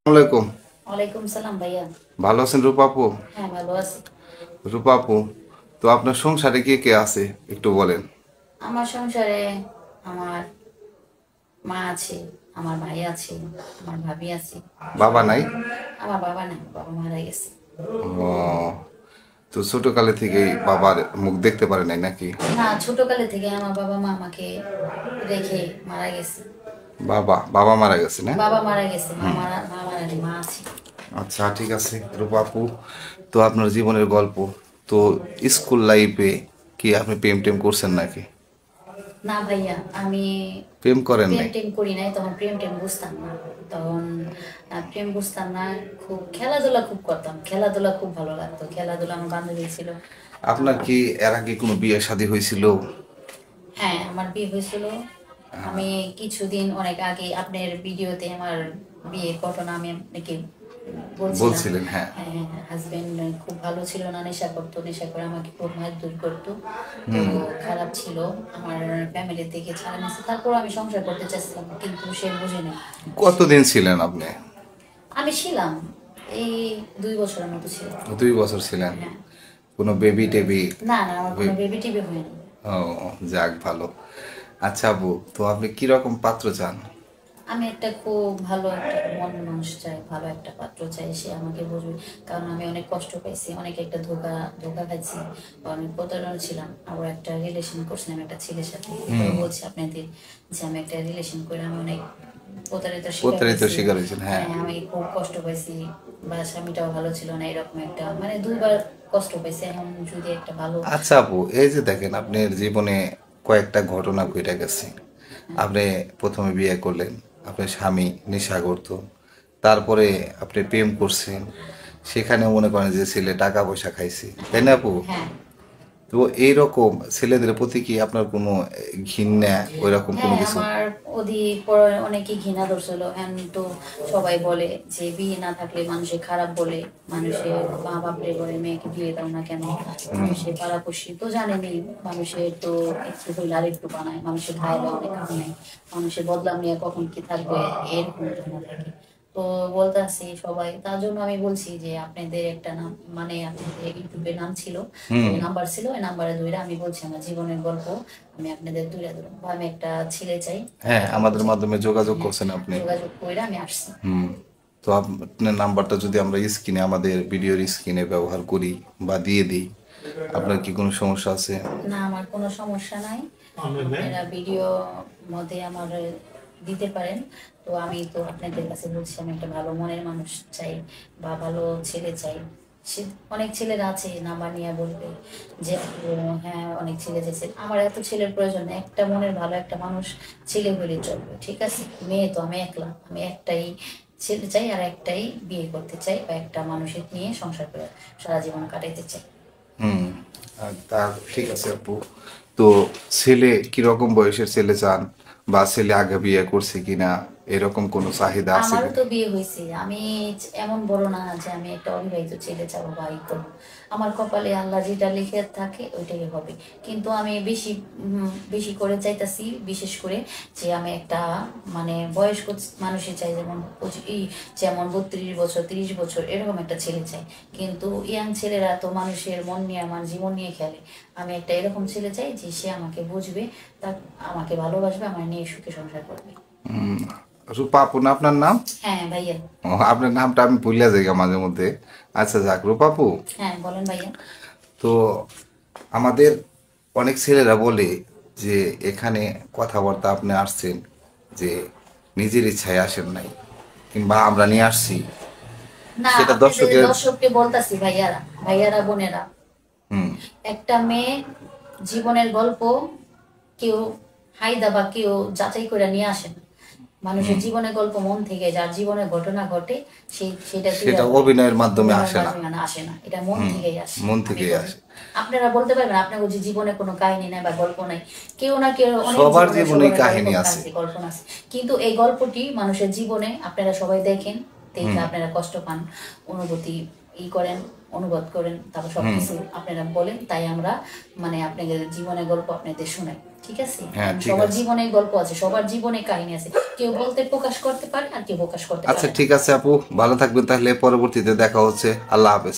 আসসালামাইকুম। ওয়ালাইকুম সালাম ভাইয়া। ভালো আছেন রূপা আপু? হ্যাঁ, ভালো আছি। রূপা আপু, তো আপনার সংসারে কে কে আছে একটু বলেন। আমার সংসারে আমার মা আছে, আমার ভাই আছে, আমার ভাবি আছে। বাবা নাই? আমার বাবা নাই, বাবা মারা গেছে। ও, তো ছোটকালে থেকেই বাবার মুখ দেখতে পারে নাই নাকি? না, ছোটকালে থেকে আমার বাবা মা আমাকে রেখে মারা গেছে। বাবা বাবা মারা গেছে না? বাবা মারা গেছে, মা মারা নেই, মা আছে। আচ্ছা, ঠিক আছে রূপা আপু, তো আপনার জীবনের গল্প, তো স্কুল লাইফে কি আপনি প্রেম টেম করছেন নাকি? না ভাইয়া, আমি প্রেম করেন প্রেম নাই? টেম করি নাই, তখন প্রেম টেম বুঝতাম না। তখন প্রেম বুঝতাম না। খুব খেলাধুলা খুব করতাম, খেলাধুলা খুব ভালো লাগতো, খেলাধুলা আমার বান্ধবী ছিল। আপনার কি এর আগে কোনো বিয়ে শাদী হয়েছিল? হ্যাঁ, আমার বিয়ে হয়েছিল। আমি কিছুদিন অনেক আগে আপনার ভিডিওতে আমার বিয়ের ঘটনা আমি আপনাকে বলছিলাম। বলছিলেন, হ্যাঁ। হ্যাঁ, হাজবেন্ড খুব ভালো ছিল না, নেশা করতো, নেশা করে আমাকে খুব মারধর করতো। তো খারাপ ছিল, আমার ফ্যামিলি থেকে ছাড়া নিয়েছে। তারপর আমি সংসার করতে চাচ্ছিলাম, কিন্তু সে বুঝে নেই। কতদিন ছিলেন আপনি? আমি ছিলাম এই 2 বছরের মতো ছিলাম। 2 বছর ছিলেন? হ্যাঁ। কোনো বেবি টেবি? না না, আমার কোনো বেবি টিবি হয়নি। ও, যাক ভালো। আচ্ছা আপু, তো আপনি কিরকম পাত্র চান? আমি একটা খুব ভালো একটা মনের মানুষ চাই, ভালো একটা পাত্র চাই, সে আমাকে বুঝবে। কারণ আমি অনেক কষ্ট পাইছি, অনেক একটা ধোকা ধোকা খাইছি, অনেক প্রতারণা ছিলাম। আবার একটা রিলেশন করছিলাম একটা ছেলের সাথে, এটাও বলছি আপনাদের যে আমি একটা রিলেশন করে আমি অনেক প্রতারিত শিকার প্রতারিত হয়েছি। শিকার হয়েছেন, হ্যাঁ। হ্যাঁ, আমি খুব কষ্ট পাইছি। বা স্বামীটাও ভালো ছিল না, এরকম একটা মানে 2বার কষ্ট পাইছি। এখন যদি একটা ভালো। আচ্ছা আপু, এই যে দেখেন আপনার জীবনে কয়েকটা ঘটনা ঘটে গেছে। আপনি প্রথমে বিয়ে করলেন, আপনার স্বামী নেশা করতো, তারপরে আপনি প্রেম করছেন, সেখানে মনে করেন যে ছেলে টাকা পয়সা খাইছে, তাই না আপু? হ্যাঁ। তো এইরকম ছেলেদের প্রতি কি আপনার কোনো ঘৃণা ওইরকম কোনো হ্যাঁ, কিছু? আমার অধিক পরে অনেকেই ঘৃণা ধরছিল। এখন তো সবাই বলে যে বিয়ে না থাকলে মানুষে খারাপ বলে, মানুষের মা বাপরে বলে মেয়েকে বিয়ে দাও না কেন, মানুষের পাড়াপড়শি তো জানেনি। মানুষের তো একটু হইলে আর একটু বানায়, মানুষের খাইলে অনেক খাওয়া নেই, মানুষের বদলাম নিয়ে কখন কি থাকবে, এরকম ধারণা থাকে। তো বলতে আসি সবাই, তার জন্য আমি বলছি যে আপনাদের একটা নাম, মানে আপনাদের ইউটিউবে নাম ছিল, ওই নাম্বার ছিল, ওই নাম্বারে ধরে আমি বলছি আমার জীবনের গল্প আমি আপনাদের তুলে ধরবো। বা আমি একটা ছেলে চাই, হ্যাঁ, একটা পাত্র আমাদের চাই। মাধ্যমে যোগাযোগ হ্যাঁ, করছেন আপনি। যোগাযোগ করে আমি আসছি। হুম। তো আপনার নাম্বারটা যদি আমরা স্ক্রিনে, আমাদের ভিডিওর স্ক্রিনে ব্যবহার করি বা দিয়ে দিই, আপনার কি কোনো সমস্যা আছে? না, আমার কোনো সমস্যা নাই। আপনারা ভিডিও মধ্যে আমার দিতে পারেন। তো আমি তো আপনাদের কাছে বলছি আমি একটা ভালো মনের মানুষ চাই, বা ভালো ছেলে চাই। সে অনেক ছেলেরা আছে নাম্বার নিয়ে বলবে যে হ্যাঁ অনেক ছেলে চাইছে, আমার এত ছেলের প্রয়োজন নেই। একটা মনের ভালো একটা মানুষ ছেলে হলে চলবে, ঠিক আছে? মেয়ে তো আমি একলা, আমি একটাই ছেলে চাই, আর একটাই বিয়ে করতে চাই, বা একটা মানুষের নিয়ে সংসার করে সারা জীবন কাটাইতে চাই। হুম। তা ঠিক আছে আপু, তো ছেলে কিরকম বয়সের ছেলে চান, বা ছেলে আগে বিয়ে করছে কিনা, এরকম কোনো চাহিদা আছে আমারও কিনা? তো বিয়ে হয়েছে, আমি এমন বড় না যে আমি একটা অবিবাহিত ছেলে চাবো বা ই করবো। আমার কপালে আল্লাহ যেটা লিখে থাকে ওইটাই হবে। কিন্তু আমি বেশি বেশি করে চাইতাছি, বিশেষ করে যে আমি একটা মানে বয়স্ক মানুষের চাই, যেমন যেমন 32 বছর 30 বছর এরকম একটা ছেলে চাই। কিন্তু ইয়াং ছেলেরা তো মানুষের মন নিয়ে আমার জীবন নিয়ে খেলে। আমি একটা এরকম ছেলে চাই যে সে আমাকে বুঝবে, তা আমাকে ভালোবাসবে, আমার নিয়ে সুখে সংসার করবে। রূপা আপু না আপনার নাম? হ্যাঁ ভাইয়া। ও, আপনার নামটা আমি ভুলে যাই মাঝে মধ্যে। আচ্ছা, যাক রূপা আপু, হ্যাঁ, বলেন ভাইয়া। তো আমাদের অনেক ছেলেরা বলে যে এখানে কথাবার্তা আপনি আসছেন যে নিজের ইচ্ছায় আসেন নাই, কিংবা আমরা নিয়ে আসছি, না, সেটা আপনাদের দর্শকের। দর্শককে বলতাছি ভাইয়ারা, ভাইয়ারা বোনেরা, হুম। একটা মেয়ে জীবনের গল্প কেউ হাইদা বা কেউ যাচাই করে নিয়ে আসে না। মানুষের জীবনের গল্প মন থেকে, যার জীবনের ঘটনা ঘটে সেটা তুলে সেটা ধরে। অভিনয়ের মাধ্যমে অভিনয়ের আসে না। মাধ্যমে আসে না, এটা মন থেকেই আসে। মন আমি থেকেই বলি, আসে। আপনারা বলতে পারবেন আপনার যে জীবনে কোনো কাহিনী নাই বা গল্প নাই। কেউ না কেউ অনেক সবার জীবনে জীবনেই সবার কাহিনী এরকম আছে। কাহিনী কল্পনা আছে। কিন্তু এই গল্পটি মানুষের জীবনে আপনারা সবাই দেখেন, দেখে আপনারা কষ্ট পান, অনুভূতি করেন, অনুভব করেন, তারপর সবকিছু আপনারা বলেন, তাই আমরা মানে আপনাদের জীবনের গল্প আপনাদের শোনাই। ঠিক আছে? হ্যাঁ, ঠিক সবার আছে। জীবনে গল্প আছে, সবার জীবনে কাহিনী আছে, কেউ বলতে প্রকাশ করতে পারে আর কেউ প্রকাশ করতে আচ্ছা পারে না। ঠিক আছে আপু, ভালো থাকবেন তাহলে, পরবর্তীতে দেখা হচ্ছে, আল্লাহ হাফেজ।